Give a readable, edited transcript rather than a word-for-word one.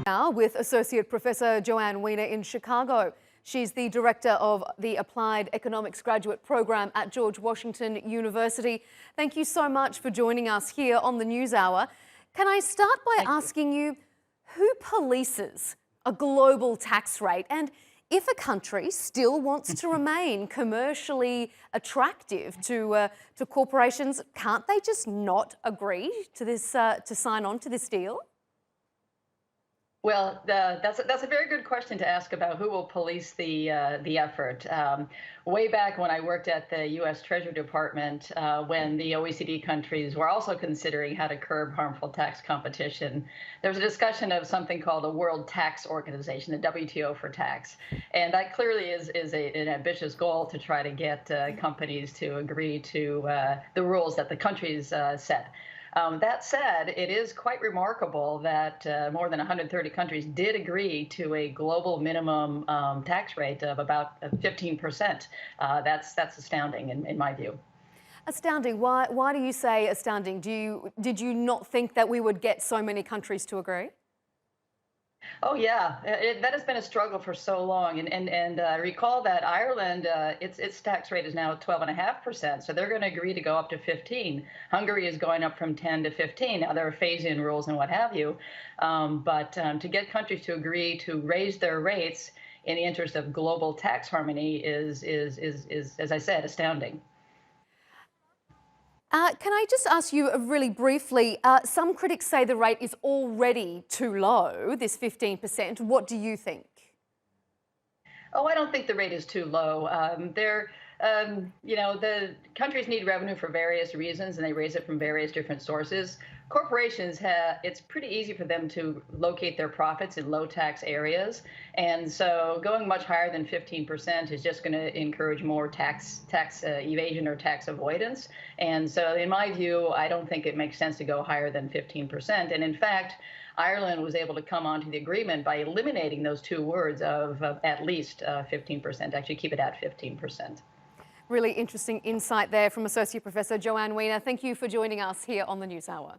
Now with Associate Professor Joann Weiner in Chicago. She's the director of the Applied Economics Graduate Program at George Washington University. Thank you so much for joining us here on the News Hour. Can I start by asking you, who polices a global tax rate? And if a country still wants to remain commercially attractive to corporations, can't they just not agree to this, to sign on to this deal? Well, that's a very good question to ask about who will police the effort. Way back when I worked at the U.S. Treasury Department, when the OECD countries were also considering how to curb harmful tax competition, there was a discussion of something called the World Tax Organization, the WTO for tax, and that clearly is an ambitious goal to try to get companies to agree to the rules that the countries set. That said, it is quite remarkable that more than 130 countries did agree to a global minimum tax rate of about 15%. That's astounding in my view. Astounding. Why do you say astounding? Did you not think that we would get so many countries to agree? Oh yeah, that has been a struggle for so long, and recall that Ireland, its tax rate is now 12.5%, so they're going to agree to go up to 15. Hungary is going up from 10 to 15. Now there are phase-in rules and what have you, but to get countries to agree to raise their rates in the interest of global tax harmony is, as I said, astounding. Can I just ask you really briefly, some critics say the rate is already too low, this 15%. What do you think? Oh, I don't think the rate is too low. The countries need revenue for various reasons, and they raise it from various different sources. Corporations it's pretty easy for them to locate their profits in low tax areas, and so going much higher than 15% is just going to encourage more tax evasion or tax avoidance. And so, in my view, I don't think it makes sense to go higher than 15%. And in fact, Ireland was able to come onto the agreement by eliminating those two words of at least 15%, actually keep it at 15%. Really interesting insight there from Associate Professor Joann Weiner. Thank you for joining us here on the News Hour.